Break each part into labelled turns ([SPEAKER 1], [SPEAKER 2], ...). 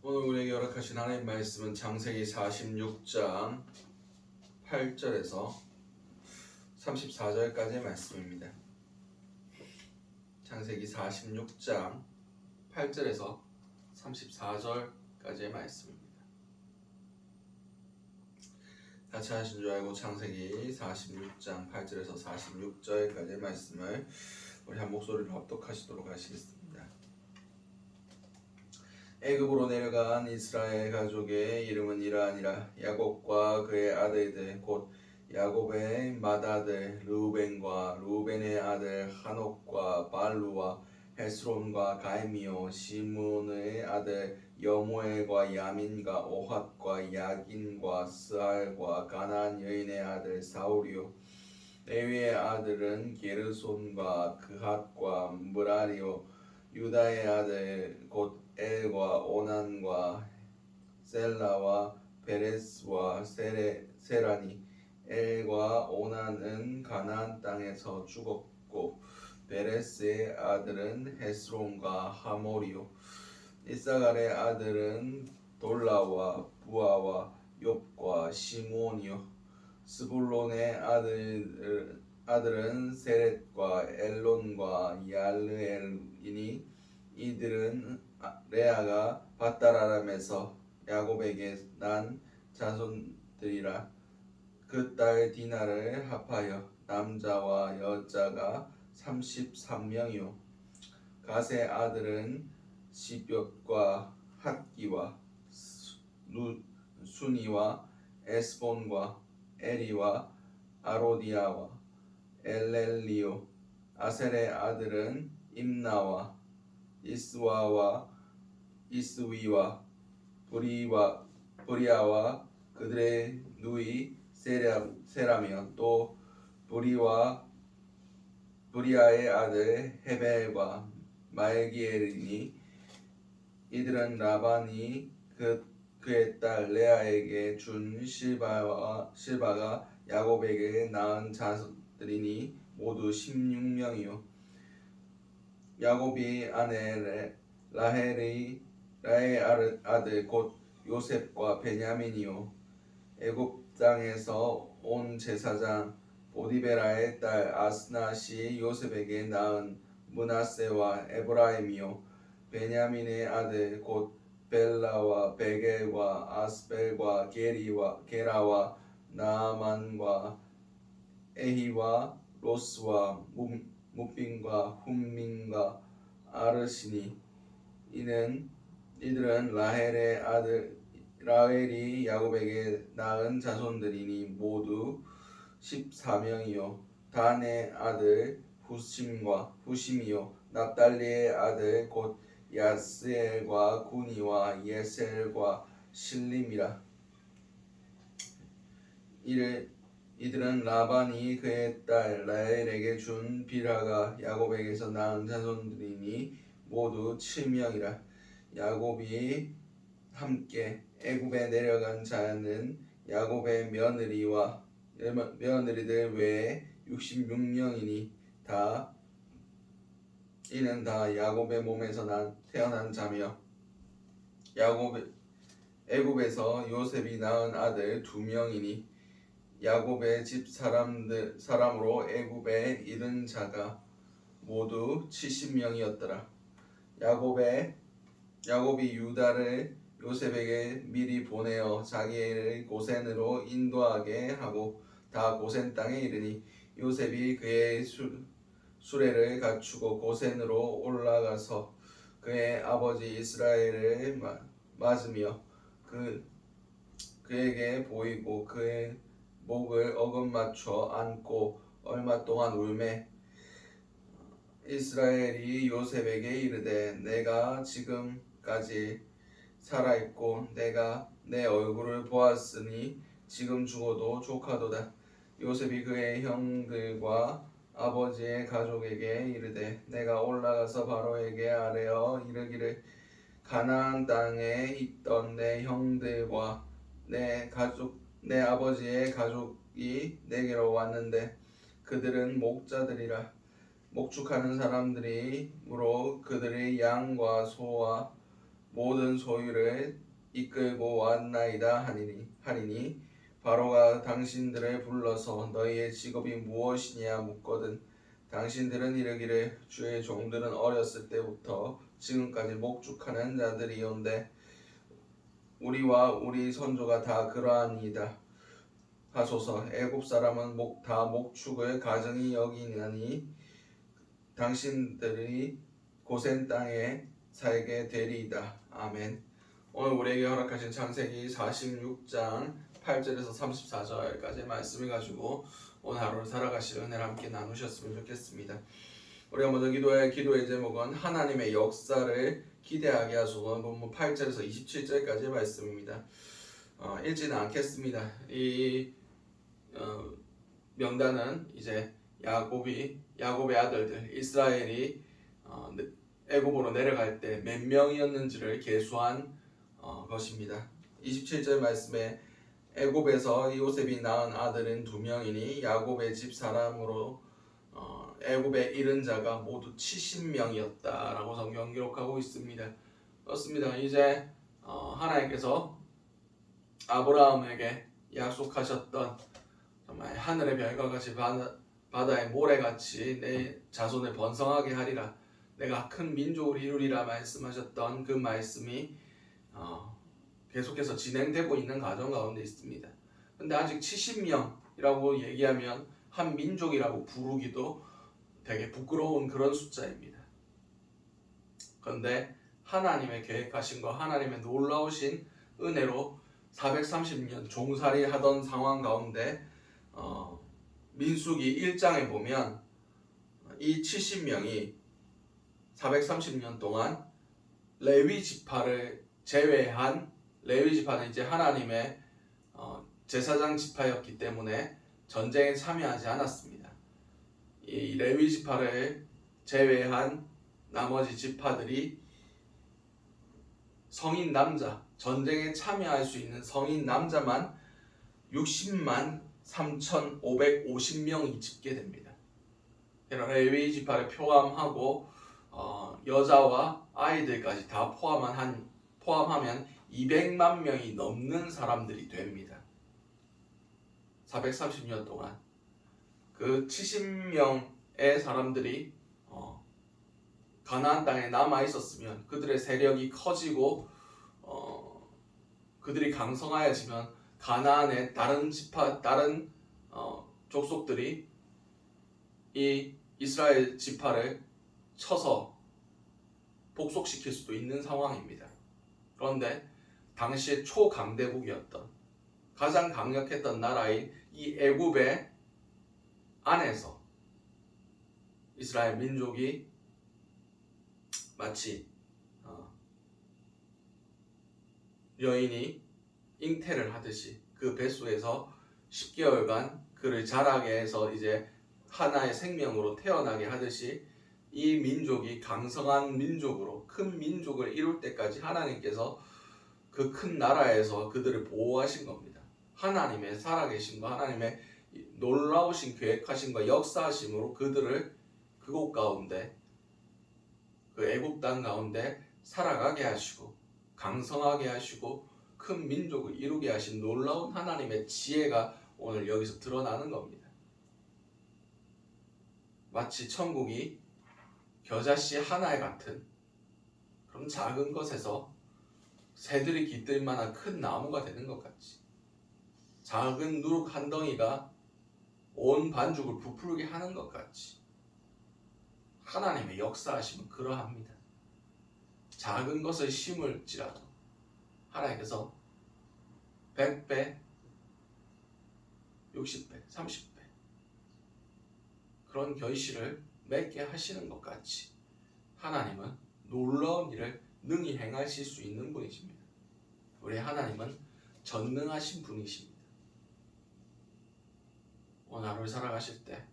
[SPEAKER 1] 오늘 우리에게 허락하신 하나님 말씀은 창세기 46장 8절에서 34절까지의 말씀입니다. 창세기 46장 8절에서 34절까지의 말씀입니다. 같이 하신 줄 알고 창세기 46장 8절에서 46절까지의 말씀을 우리 한 목소리로 합독하시도록 하시겠습니다. 애굽으로 내려간 이스라엘 가족의 이름은 이러하니라. 야곱과 그의 아들들 곧 야곱의 맏아들 르우벤과 르우벤의 아들 하녹과 발루와 헤스론과 갈미오 시므온의 아들 여모엘과 야민과 오핫과 야긴과 스알과 가나안 여인의 아들 사울이요 레위의 아들은 게르손과 그핫과 므라리요 유다의 아들 곧 엘과 오난과 셀라와 베레스와 세라니. 엘과 오난은 가나안 땅에서 죽었고 베레스의 아들은 헤스론과 하몰이요 이사갈의 아들은 돌라와 부아와 욥과 시므온이요 스불론의 아들은 세렛과 엘론과 얄르엘이니 이들은 레아가 밧다라람에서 야곱에게 난 자손들이라. 그 딸 디나를 합하여 남자와 여자가 33명이요 갓의 아들은 시뻑과 핫기와 순이와 에스본과 에리와 아로디아와 엘렐리오. 아셀의 아들은 임나와 이스와와 이스위와 브리아와 그들의 누이 세라며 또 브리아의 아들 헤벨과 말기엘이니 이들은 라반이 그의 딸 레아에게 준 실바가 야곱에게 낳은 자손들이니 모두 16명이요 야곱이 아내 라헬의 아들 곧 요셉과 베냐민이요 애굽 땅에서 온 제사장 보디베라의 딸 아스낫이 요셉에게 낳은 므낫세와 에브라임이요 베냐민의 아들 곧 벨라와 베겔과 아스벨과 게라와 나아만과 에히와 로스와 무빈과 훈민과 아르시니 이들은 라헬이 야곱에게 낳은 자손들이니 모두 14명이요 단의 아들 후심이요 납달리의 아들 곧 야스엘과 구니와 예셀과 실림이라. 이들은 라반이 그의 딸 라헬에게 준 빌하가 야곱에게서 낳은 자손들이니 모두 7명이라. 야곱이 함께 애굽에 내려간 자는 야곱의 며느리들 외에 66명이니 이는 다 야곱의 몸에서 태어난 자며 애굽에서 요셉이 낳은 아들 2명이니 야곱의 집 사람으로 애굽에 이른 자가 모두 70명이었더라. 야곱이 유다를 요셉에게 미리 보내어 자기의 고센으로 인도하게 하고 다 고센 땅에 이르니 요셉이 그의 수레를 갖추고 고센으로 올라가서 그의 아버지 이스라엘을 맞으며 그에게 보이고 그의 목을 어긋맞춰 안고 얼마 동안 울매 이스라엘이 요셉에게 이르되 내가 지금까지 살아있고 내가 내 얼굴을 보았으니 지금 죽어도 족하도다. 요셉이 그의 형들과 아버지의 가족에게 이르되 내가 올라가서 바로에게 아뢰어 이르기를 가나안 땅에 있던 내 형들과 내 아버지의 가족이 내게로 왔는데 그들은 목자들이라. 목축하는 사람들이므로 그들의 양과 소와 모든 소유를 이끌고 왔나이다 하니니 바로가 당신들을 불러서 너희의 직업이 무엇이냐 묻거든 당신들은 이르기를 주의 종들은 어렸을 때부터 지금까지 목축하는 자들이온데 우리와 우리 선조가 다 그러하니이다 하소서. 애굽 사람은 다 목축을 가증히 여기나니 당신들이 고센 땅에 살게 되리이다. 아멘. 오늘 우리에게 허락하신 창세기 46장 8절에서 34절까지 말씀을 가지고 오늘 하루를 살아가실 은혜를 함께 나누셨으면 좋겠습니다. 우리가 먼저 기도의 제목은 하나님의 역사를 기대하게 하소서. 본문 8절에서 27절까지의 말씀입니다. 읽지는 않겠습니다. 이 명단은 이제 야곱의 아들들 이스라엘이 애굽으로 내려갈 때 몇 명이었는지를 계수한 것입니다. 27절 말씀에 애굽에서 요셉이 낳은 아들은 2명이니 야곱의 집 사람으로 애굽에 이른 자가 모두 70명이었다라고 성경 기록하고 있습니다. 그렇습니다. 이제 하나님께서 아브라함에게 약속하셨던 정말 하늘의 별과 같이 바다의 모래같이 내 자손을 번성하게 하리라 내가 큰 민족을 이루리라 말씀하셨던 그 말씀이 계속해서 진행되고 있는 과정 가운데 있습니다. 근데 아직 70명이라고 얘기하면 한 민족이라고 부르기도 되게 부끄러운 그런 숫자입니다. 그런데 하나님의 계획하신 거 하나님의 놀라우신 은혜로 430년 종살이 하던 상황 가운데 민수기 1장에 보면 이 70명이 430년 동안 레위 지파를 제외한 레위 지파는 이제 하나님의 제사장 지파였기 때문에 전쟁에 참여하지 않았습니다. 이 레위 지파를 제외한 나머지 지파들이 성인 남자 전쟁에 참여할 수 있는 성인 남자만 60만 3,550명이 집계됩니다. 레위 지파를 포함하고 여자와 아이들까지 다 포함하면 200만 명이 넘는 사람들이 됩니다. 430년 동안 그 70명의 사람들이 가나안 땅에 남아 있었으면 그들의 세력이 커지고 그들이 강성하여지면 가나안의 다른 족속들이 이 이스라엘 지파를 쳐서 복속시킬 수도 있는 상황입니다. 그런데 당시에 초강대국이었던 가장 강력했던 나라인 이 애굽의 안에서 이스라엘 민족이 마치 여인이 잉태를 하듯이 그 뱃속에서 10개월간 그를 자라게 해서 이제 하나의 생명으로 태어나게 하듯이 이 민족이 강성한 민족으로 큰 민족을 이룰 때까지 하나님께서 그 큰 나라에서 그들을 보호하신 겁니다. 하나님의 살아계심과 하나님의 놀라우신 계획하심과 역사하심으로 그들을 그곳 가운데 그 애굽 땅 가운데 살아가게 하시고 강성하게 하시고 큰 민족을 이루게 하신 놀라운 하나님의 지혜가 오늘 여기서 드러나는 겁니다. 마치 천국이 겨자씨 하나에 같은 그런 작은 것에서 새들이 깃들 만한 큰 나무가 되는 것 같이 작은 누룩 한 덩이가 온 반죽을 부풀게 하는 것 같이 하나님의 역사하심은 그러합니다. 작은 것을 심을지라도 하나님께서 100배, 60배, 30배 그런 결실을 맺게 하시는 것 같이 하나님은 놀라운 일을 능히 행하실 수 있는 분이십니다. 우리 하나님은 전능하신 분이십니다. 오늘 하루를 살아가실 때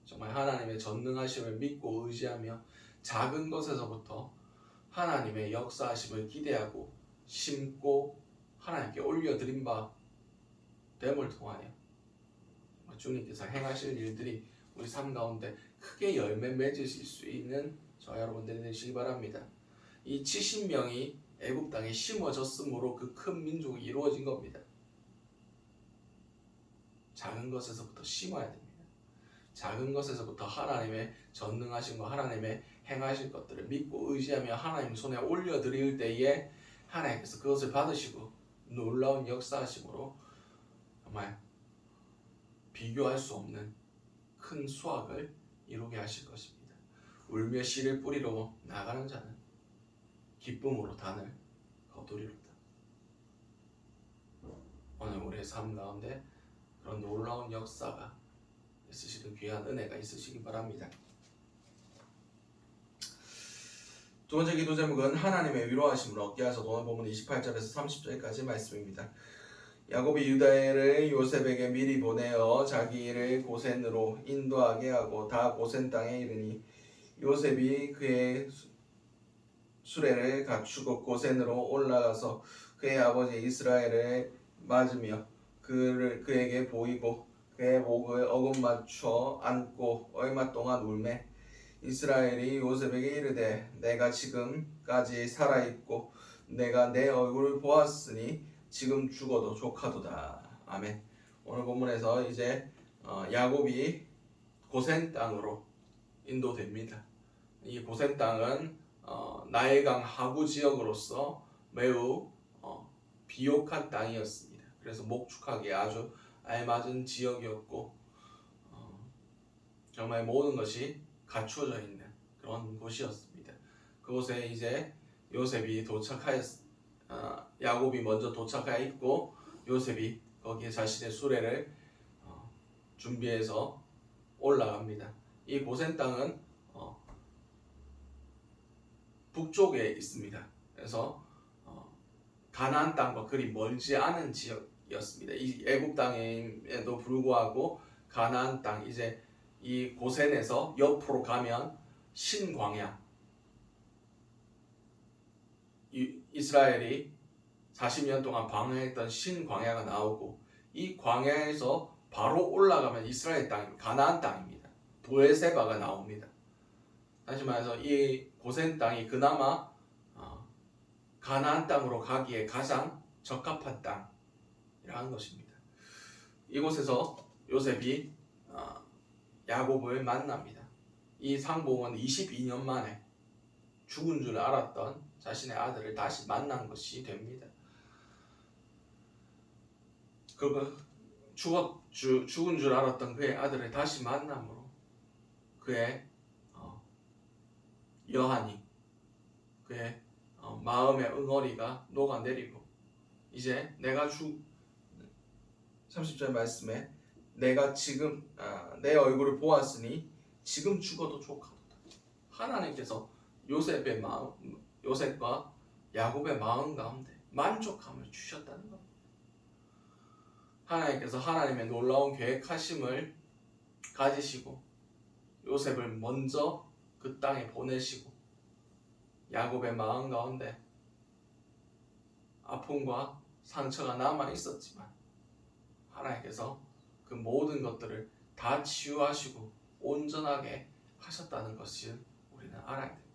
[SPEAKER 1] 정말 하나님의 전능하심을 믿고 의지하며 작은 것에서부터 하나님의 역사하심을 기대하고 심고 하나님께 올려드린 바 됨을 통하여 주님께서 행하실 일들이 우리 삶 가운데 크게 열매 맺으실 수 있는 저와 여러분들이 되시기 바랍니다. 이 70명이 애굽 땅에 심어졌으므로 그 큰 민족이 이루어진 겁니다. 작은 것에서부터 심어야 됩니다. 작은 것에서부터 하나님의 전능하신 것, 하나님의 행하실 것들을 믿고 의지하며 하나님 손에 올려드릴 때에 하나님께서 그것을 받으시고 놀라운 역사하심으로 정말 비교할 수 없는 큰 수확을 이루게 하실 것입니다. 울며 씨를 뿌리러 나가는 자는 기쁨으로 단을 거두리로다. 오늘 우리의 삶 가운데 그런 놀라운 역사가 있으시는 귀한 은혜가 있으시기 바랍니다. 두 번째 기도 제목은 하나님의 위로하심을 얻게 하소서. 오늘 본문 28절에서 30절까지 말씀입니다. 야곱이 유다를 요셉에게 미리 보내어 자기 일을 고센으로 인도하게 하고 다 고센 땅에 이르니 요셉이 그의 수레를 갖추고 고센으로 올라가서 그의 아버지 이스라엘을 맞으며 그에게 보이고 그의 목을 어긋맞춰 안고 얼마 동안 울매 이스라엘이 요셉에게 이르되 내가 지금까지 살아있고 내가 내 얼굴을 보았으니 지금 죽어도 족하도다. 아멘. 오늘 본문에서 이제 야곱이 고센 땅으로 인도됩니다. 이 고센 땅은 나일강 하구 지역으로서 매우 비옥한 땅이었습니다. 그래서 목축하기에 아주 알맞은 지역이었고 정말 모든 것이 갖추어져 있는 그런 곳이었습니다. 그곳에 이제 요셉이 야곱이 먼저 도착하여 있고 요셉이 거기에 자신의 수레를 준비해서 올라갑니다. 이 고센 땅은 북쪽에 있습니다. 그래서 가나안 땅과 그리 멀지 않은 지역이었습니다. 이 애굽 땅에도 불구하고 가나안 땅 이제 이 고센에서 옆으로 가면 신광야 이스라엘이 40년 동안 방황했던 신광야가 나오고 이 광야에서 바로 올라가면 이스라엘 땅, 가나안 땅입니다. 브에세바가 나옵니다. 다시 말해서 이 고센 땅이 그나마 가나안 땅으로 가기에 가장 적합한 땅이라는 것입니다. 이곳에서 요셉이 야곱을 만납니다. 이 상봉은 22년 만에 죽은 줄 알았던 자신의 아들을 다시 만난 것이 됩니다. 죽은 줄 알았던 그의 아들을 다시 만남으로 그의 여한이 그의 마음의 응어리가 녹아내리고 이제 30절 말씀에 내가 지금 내 얼굴을 보았으니 지금 죽어도 족하도다. 하나님께서 요셉과 야곱의 마음 가운데 만족함을 주셨다는 겁니다. 하나님께서 하나님의 놀라운 계획하심을 가지시고 요셉을 먼저 그 땅에 보내시고 야곱의 마음 가운데 아픔과 상처가 남아 있었지만 하나님께서 그 모든 것들을 다 치유하시고 온전하게 하셨다는 것을 우리는 알아야 됩니다.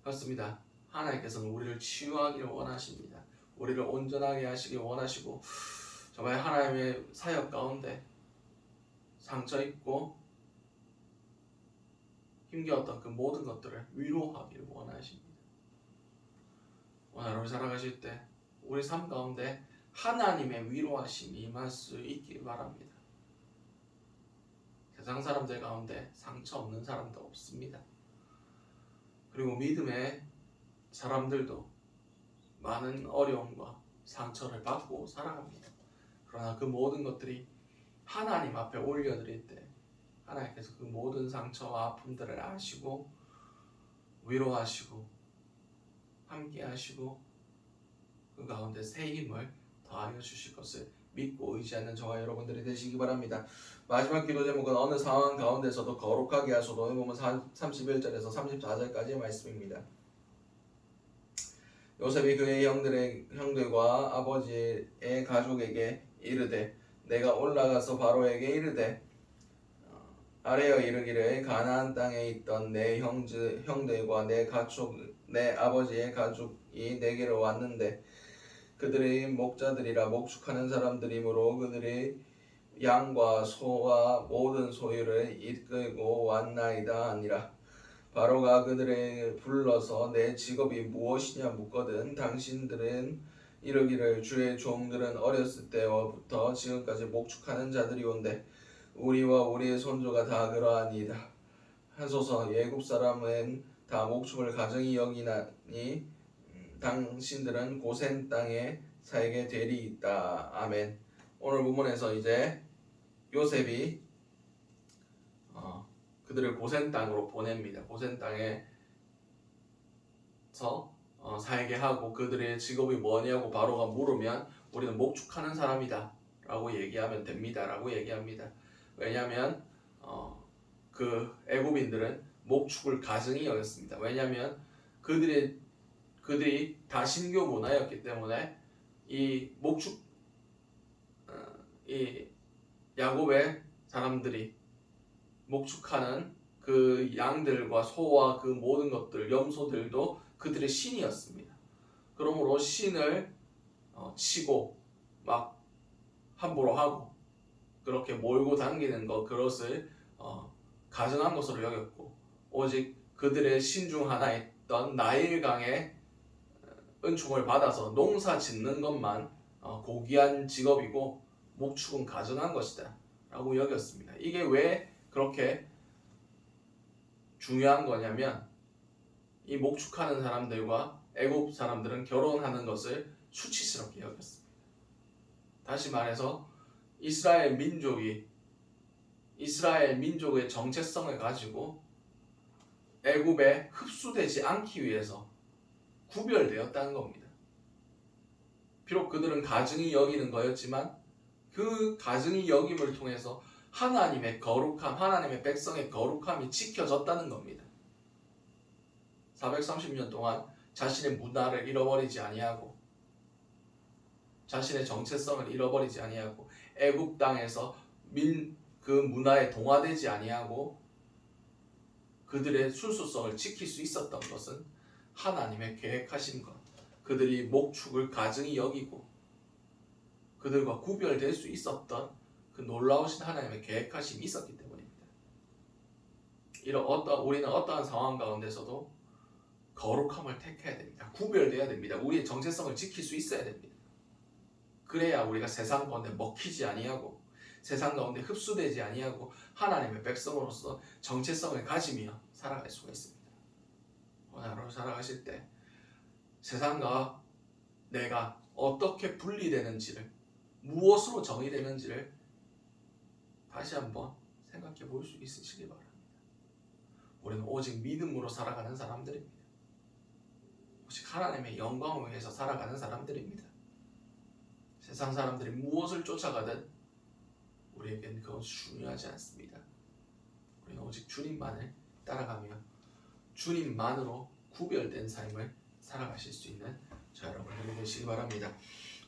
[SPEAKER 1] 그렇습니다. 하나님께서는 우리를 치유하기를 원하십니다. 우리를 온전하게 하시길 원하시고 정말 하나님의 사역 가운데 상처 입고 힘겨웠던 그 모든 것들을 위로하기를 원하십니다. 오늘 하루 살아가실 때 우리 삶 가운데 하나님의 위로하심이 임할 수 있길 바랍니다. 세상 사람들 가운데 상처 없는 사람도 없습니다. 그리고 믿음의 사람들도 많은 어려움과 상처를 받고 살아갑니다. 그러나 그 모든 것들이 하나님 앞에 올려드릴 때 하나님께서 그 모든 상처와 아픔들을 아시고 위로하시고 함께 하시고 그 가운데 새 힘을 더하여 주실 것을 믿고 의지하는 저와 여러분들이 되시기 바랍니다. 마지막 기도 제목은 어느 상황 가운데서도 거룩하게 하소서. 오늘 보면 31절에서 34절까지의 말씀입니다. 요셉이 그의 형들과 아버지의 가족에게 이르되 내가 올라가서 바로에게 이르되 아뢰어 이르기를 가나안 땅에 있던 내 형들과 내 아버지의 내게로 왔는데 그들이 목자들이라 목축하는 사람들이므로 그들이 양과 소와 모든 소유를 이끌고 왔나이다 하니라. 바로가 그들을 불러서 내 직업이 무엇이냐 묻거든 당신들은 이르기를 주의 종들은 어렸을 때부터 지금까지 목축하는 자들이온데 우리와 우리의 손주가 다 그러하니이다 하소서. 애굽 사람은 다 목축을 가증히 여기나니 당신들은 고센 땅에 살게 되리이다. 아멘. 오늘 본문에서 이제 요셉이 그들을 고센 땅으로 보냅니다. 고센 땅에서 살게 하고 그들의 직업이 뭐냐고 바로가 물으면 우리는 목축하는 사람이다 라고 얘기하면 됩니다 라고 얘기합니다. 왜냐하면 그 애굽인들은 목축을 가증히 여겼습니다. 왜냐하면 그들이 다 신교 문화였기 때문에 이 목축 이 야곱의 사람들이 목축하는 그 양들과 소와 그 모든 것들 염소들도 그들의 신이었습니다. 그러므로 신을 치고 막 함부로 하고 그렇게 몰고 당기는 그것을 가증한 것으로 여겼고 오직 그들의 신 중 하나였던 나일강의 은총을 받아서 농사 짓는 것만 고귀한 직업이고 목축은 가증한 것이다 라고 여겼습니다. 이게 왜 그렇게 중요한 거냐면 이 목축하는 사람들과 애굽 사람들은 결혼하는 것을 수치스럽게 여겼습니다. 다시 말해서 이스라엘 민족의 정체성을 가지고 애굽에 흡수되지 않기 위해서 구별되었다는 겁니다. 비록 그들은 가증히 여기는 거였지만 그 가증히 여김을 통해서 하나님의 거룩함, 하나님의 백성의 거룩함이 지켜졌다는 겁니다. 430년 동안 자신의 문화를 잃어버리지 아니하고 자신의 정체성을 잃어버리지 아니하고 애굽 땅에서 그 문화에 동화되지 아니하고 그들의 순수성을 지킬 수 있었던 것은 하나님의 계획하신 것, 그들이 목축을 가증히 여기고 그들과 구별될 수 있었던 그 놀라우신 하나님의 계획하심이 있었기 때문입니다. 우리는 어떠한 상황 가운데서도 거룩함을 택해야 됩니다. 구별돼야 됩니다. 우리의 정체성을 지킬 수 있어야 됩니다. 그래야 우리가 세상 가운데 먹히지 아니하고 세상 가운데 흡수되지 아니하고 하나님의 백성으로서 정체성을 가지며 살아갈 수가 있습니다. 오늘 하루 살아가실 때 세상과 내가 어떻게 분리되는지를 무엇으로 정의되는지를 다시 한번 생각해 볼 수 있으시기 바랍니다. 우리는 오직 믿음으로 살아가는 사람들입니다. 오직 하나님의 영광을 위해서 살아가는 사람들입니다. 세상 사람들이 무엇을 쫓아가든 우리에겐 그건 중요하지 않습니다. 우리는 오직 주님만을 따라가며 주님만으로 구별된 삶을 살아가실 수 있는 자 여러분들이 되시기 바랍니다.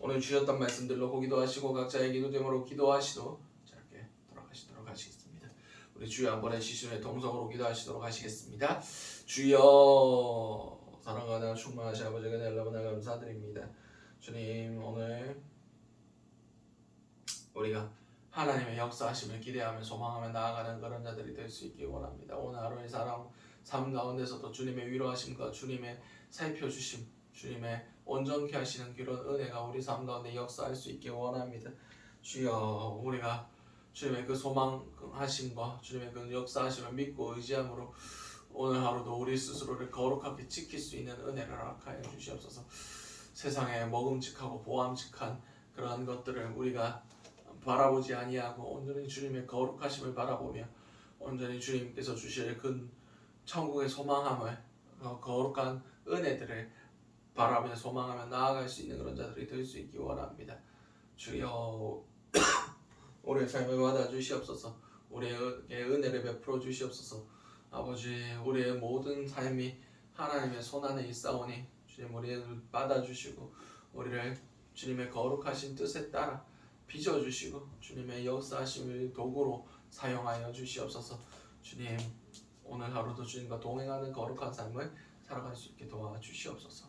[SPEAKER 1] 오늘 주셨던 말씀들로 기도하시고 각자의 기도 제목으로 기도하시도 짧게 돌아가시도록 하시겠습니다. 우리 주여 한번의 시순의 동성으로 기도하시도록 하시겠습니다. 주여 사랑하는 충만하신 아버지 은혜 여러분을 감사드립니다. 주님 오늘 우리가 하나님의 역사하심을 기대하며 소망하며 나아가는 그런 자들이 될 수 있기 원합니다. 오늘 하루의 삶 가운데서도 주님의 위로하심과 주님의 살펴주심, 주님의 온전케 하시는 그런 은혜가 우리 삶 가운데 역사할 수 있기 원합니다. 주여 우리가 주님의 그 소망하심과 주님의 그 역사하심을 믿고 의지함으로 오늘 하루도 우리 스스로를 거룩하게 지킬 수 있는 은혜를 허락하여 주시옵소서. 세상에 먹음직하고 보암직한 그러한 것들을 우리가 바라보지 아니하고 온전히 주님의 거룩하심을 바라보며 온전히 주님께서 주실 그 천국의 소망함을 거룩한 은혜들을 바라며 소망하며 나아갈 수 있는 그런 자들이 될 수 있기 원합니다. 주여 우리의 삶을 받아 주시옵소서. 우리에게 은혜를 베풀어 주시옵소서. 아버지 우리의 모든 삶이 하나님의 손안에 있사오니 주님 우리를 받아 주시고 우리를 주님의 거룩하신 뜻에 따라 빚어주시고 주님의 역사하심을 도구로 사용하여 주시옵소서. 주님 오늘 하루도 주님과 동행하는 거룩한 삶을 살아갈 수 있게 도와주시옵소서.